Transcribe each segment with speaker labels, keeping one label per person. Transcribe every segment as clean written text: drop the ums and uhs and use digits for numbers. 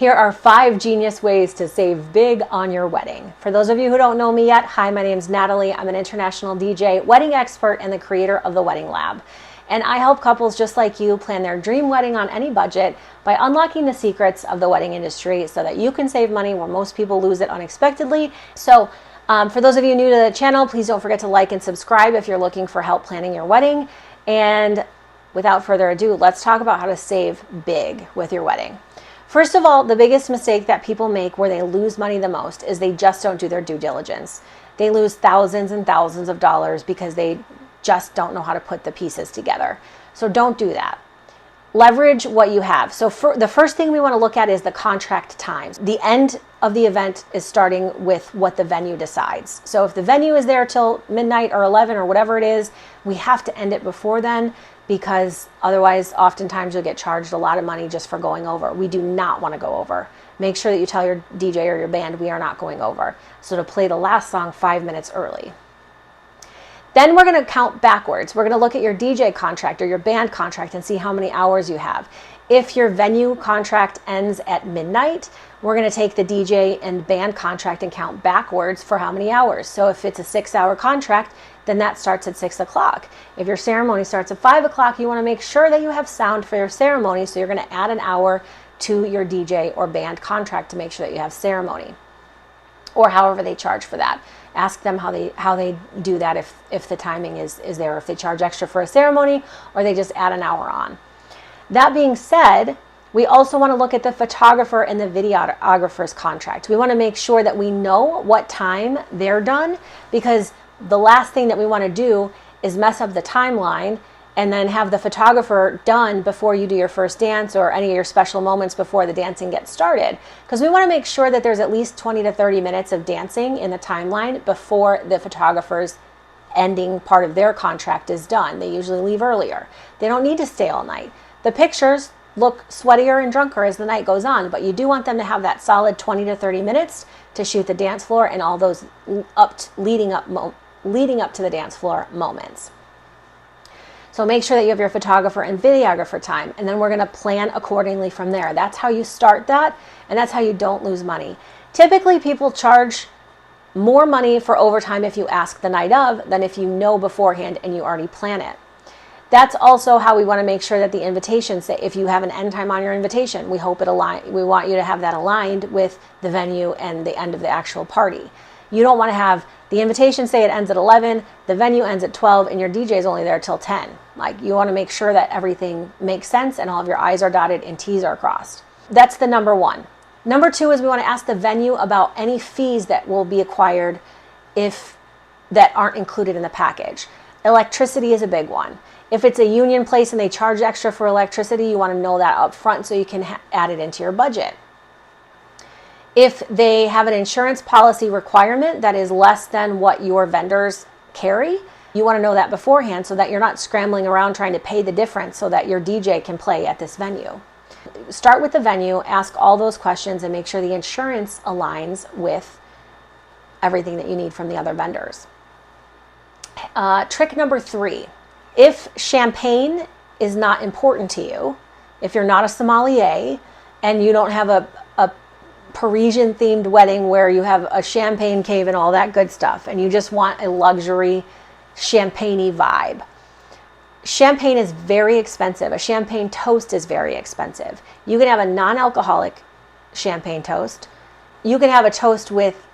Speaker 1: Here are 5 genius ways to save big on your wedding. For those of you who don't know me yet, hi, my name's Natalie. I'm an international DJ, wedding expert, and the creator of the Wedding Lab. And I help couples just like you plan their dream wedding on any budget by unlocking the secrets of the wedding industry so that you can save money where most people lose it unexpectedly. So for those of you new to the channel, please don't forget to like and subscribe if you're looking for help planning your wedding. And without further ado, let's talk about how to save big with your wedding. First of all, the biggest mistake that people make where they lose money the most is they just don't do their due diligence. They lose thousands and thousands of dollars because they just don't know how to put the pieces together. So don't do that. Leverage what you have. So the first thing we want to look at is the contract times. The end of the event is starting with what the venue decides. So if the venue is there till midnight or 11 or whatever it is, we have to end it before then, because otherwise oftentimes you'll get charged a lot of money just for going over. We do not want to go over. Make sure that you tell your DJ or your band, we are not going over. So to play the last song 5 minutes early. Then we're going to count backwards. We're going to look at your DJ contract or your band contract and see how many hours you have. If your venue contract ends at midnight, we're going to take the DJ and band contract and count backwards for how many hours. So if it's a 6-hour contract, then that starts at 6 o'clock. If your ceremony starts at 5 o'clock, you want to make sure that you have sound for your ceremony. So you're going to add an hour to your DJ or band contract to make sure that you have ceremony, or however they charge for that. Ask them how they do that if the timing is there, if they charge extra for a ceremony or they just add an hour on. That being said, we also want to look at the photographer and the videographer's contract. We want to make sure that we know what time they're done, because the last thing that we want to do is mess up the timeline and then have the photographer done before you do your first dance or any of your special moments before the dancing gets started. Because we want to make sure that there's at least 20 to 30 minutes of dancing in the timeline before the photographer's ending part of their contract is done. They usually leave earlier. They don't need to stay all night. The pictures look sweatier and drunker as the night goes on, but you do want them to have that solid 20 to 30 minutes to shoot the dance floor and all those leading up to the dance floor moments. So make sure that you have your photographer and videographer time, and then we're going to plan accordingly from there. That's how you start that, and that's how you don't lose money. Typically, people charge more money for overtime if you ask the night of than if you know beforehand and you already plan it. That's also how we want to make sure that the invitation, say if you have an end time on your invitation, we want you to have that aligned with the venue and the end of the actual party. You don't want to have the invitation say it ends at 11, the venue ends at 12, and your DJ is only there till 10. Like, you want to make sure that everything makes sense and all of your I's are dotted and T's are crossed. That's the number one. Number two is we want to ask the venue about any fees that will be acquired that aren't included in the package. Electricity is a big one. If it's a union place and they charge extra for electricity, you want to know that up front so you can add it into your budget. If they have an insurance policy requirement that is less than what your vendors carry, you want to know that beforehand so that you're not scrambling around trying to pay the difference so that your DJ can play at this venue. Start with the venue, ask all those questions, and make sure the insurance aligns with everything that you need from the other vendors. Trick number 3. If champagne is not important to you, if you're not a sommelier and you don't have a Parisian themed wedding where you have a champagne cave and all that good stuff, and you just want a luxury champagne-y vibe. Champagne is very expensive. A champagne toast is very expensive. You can have a non-alcoholic champagne toast. You can have a toast with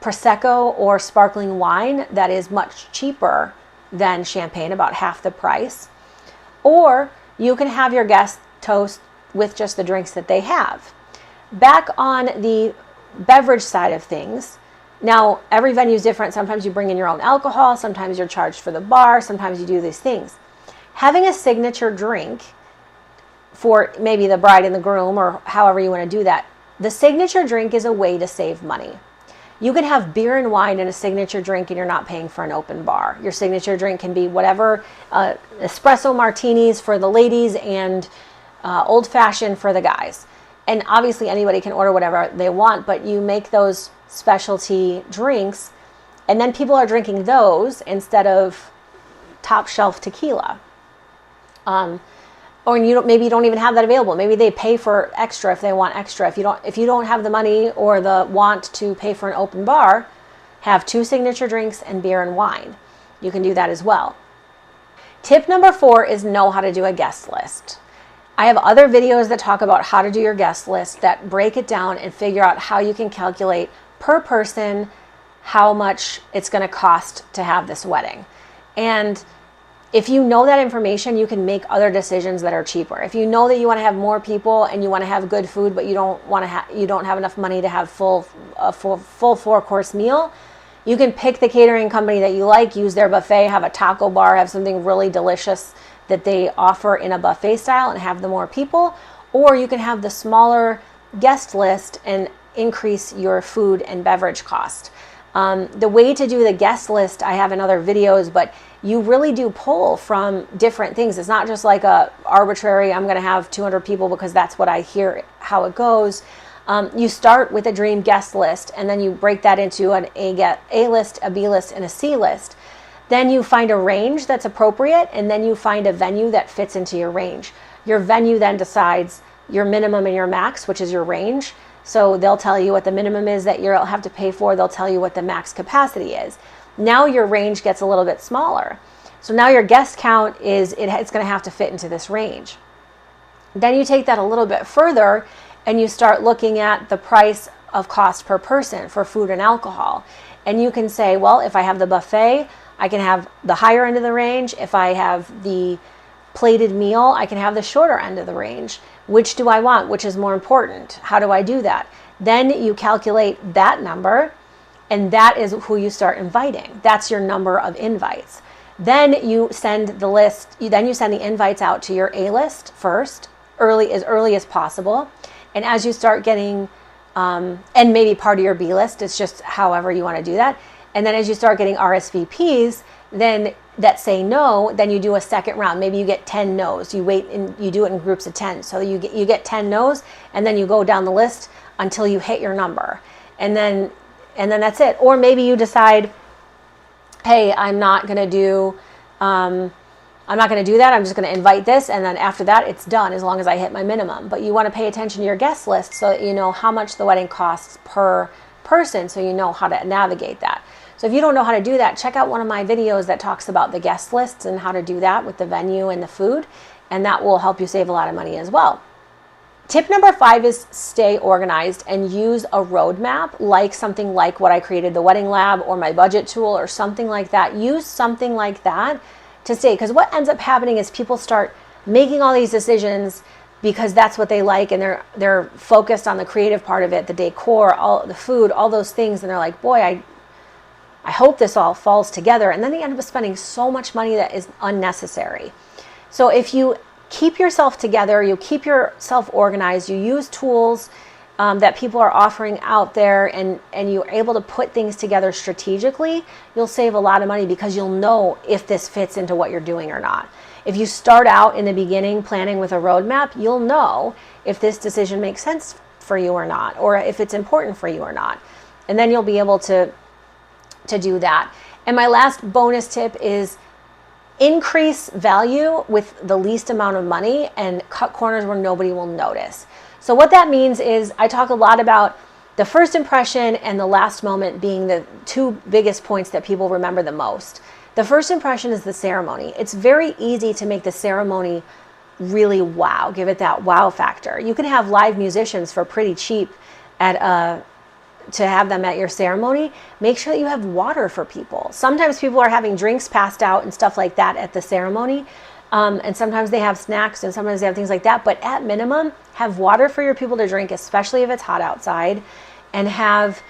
Speaker 1: Prosecco or sparkling wine that is much cheaper than champagne, about half the price. Or you can have your guest toast with just the drinks that they have. Back on the beverage side of things, now every venue is different. Sometimes you bring in your own alcohol, sometimes you're charged for the bar, sometimes you do these things. Having a signature drink for maybe the bride and the groom, or however you want to do that, the signature drink is a way to save money. You can have beer and wine in a signature drink and you're not paying for an open bar. Your signature drink can be whatever, espresso martinis for the ladies and old fashioned for the guys. And obviously anybody can order whatever they want, but you make those specialty drinks and then people are drinking those instead of top shelf tequila. or maybe you don't even have that available. Maybe they pay for extra if they want extra. If you don't have the money or the want to pay for an open bar, have 2 signature drinks and beer and wine. You can do that as well. Tip number 4 is know how to do a guest list. I have other videos that talk about how to do your guest list that break it down and figure out how you can calculate per person how much it's going to cost to have this wedding. And if you know that information, you can make other decisions that are cheaper. If you know that you want to have more people and you want to have good food, but you don't have enough money to have full 4-course meal, you can pick the catering company that you like, use their buffet, have a taco bar, have something really delicious that they offer in a buffet style and have the more people. Or you can have the smaller guest list and increase your food and beverage cost. The way to do the guest list, I have in other videos, but you really do pull from different things. It's not just like a arbitrary, I'm going to have 200 people because that's what I hear how it goes. You start with a dream guest list, and then you break that into an A list, a B list, and a C list. Then you find a range that's appropriate, and then you find a venue that fits into your range. Your venue then decides your minimum and your max, which is your range. So they'll tell you what the minimum is that you'll have to pay for. They'll tell you what the max capacity is. Now your range gets a little bit smaller. So now your guest count it's going to have to fit into this range. Then you take that a little bit further and you start looking at the price of cost per person for food and alcohol. And you can say, well, if I have the buffet, I can have the higher end of the range. If I have the plated meal, I can have the shorter end of the range. Which do I want? Which is more important? How do I do that? Then you calculate that number, and that is who you start inviting. That's your number of invites. Then you send the invites out to your A list first, as early as possible. And as you start getting, and maybe part of your B list, it's just however you want to do that. And then as you start getting RSVPs, then that say no, then you do a second round. Maybe you get 10 no's. You wait and you do it in groups of 10. So you get 10 no's, and then you go down the list until you hit your number. And then that's it. Or maybe you decide, hey, I'm not going to do that. I'm just going to invite this. And then after that, it's done as long as I hit my minimum. But you want to pay attention to your guest list so that you know how much the wedding costs per person, so you know how to navigate that. So if you don't know how to do that, check out one of my videos that talks about the guest lists and how to do that with the venue and the food. And that will help you save a lot of money as well. Tip number 5 is stay organized and use a roadmap, like something like what I created, the Wedding Lab or my budget tool or something like that. Use something like that to stay, because what ends up happening is people start making all these decisions because that's what they like, and they're focused on the creative part of it, the decor, all the food, all those things, and they're like, boy, I hope this all falls together, and then they end up spending so much money that is unnecessary. So if you keep yourself together, you keep yourself organized, you use tools that people are offering out there, and you're able to put things together strategically, you'll save a lot of money because you'll know if this fits into what you're doing or not. If you start out in the beginning planning with a roadmap, you'll know if this decision makes sense for you or not, or if it's important for you or not. And then you'll be able to do that. And my last bonus tip is increase value with the least amount of money and cut corners where nobody will notice. So what that means is I talk a lot about the first impression and the last moment being the 2 biggest points that people remember the most. The first impression is the ceremony. It's very easy to make the ceremony really wow, give it that wow factor. You can have live musicians for pretty cheap to have them at your ceremony. Make sure that you have water for people. Sometimes people are having drinks passed out and stuff like that at the ceremony. And sometimes they have snacks and sometimes they have things like that. But at minimum, have water for your people to drink, especially if it's hot outside, and have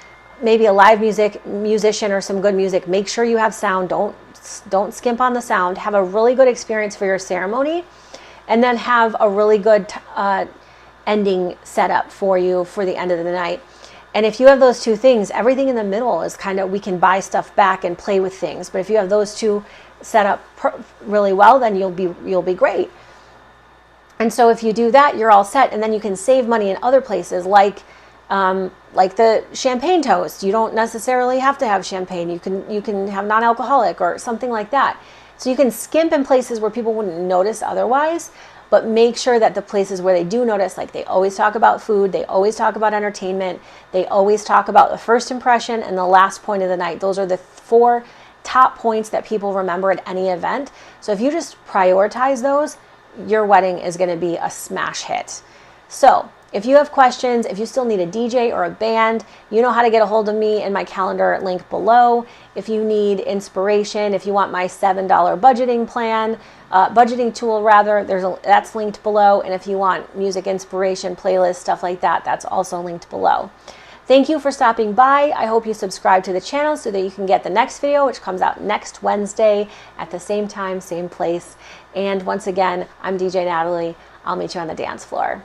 Speaker 1: maybe a live musician or some good music. Make sure you have sound. Don't skimp on the sound. Have a really good experience for your ceremony, and then have a really good ending set up for you for the end of the night. And if you have those 2 things, everything in the middle is we can buy stuff back and play with things. But if you have those 2 set up really well, then you'll be great. And so if you do that, you're all set. And then you can save money in other places, like the champagne toast. You don't necessarily have to have champagne. You can have non-alcoholic or something like that. So you can skimp in places where people wouldn't notice otherwise, but make sure that the places where they do notice, like they always talk about food, they always talk about entertainment, they always talk about the first impression and the last point of the night. Those are the 4 top points that people remember at any event. So if you just prioritize those, your wedding is going to be a smash hit. So if you have questions, if you still need a DJ or a band, you know how to get a hold of me in my calendar link below. If you need inspiration, if you want my $7 budgeting plan, budgeting tool rather, that's linked below. And if you want music inspiration, playlist, stuff like that, that's also linked below. Thank you for stopping by. I hope you subscribe to the channel so that you can get the next video, which comes out next Wednesday at the same time, same place. And once again, I'm DJ Natalie. I'll meet you on the dance floor.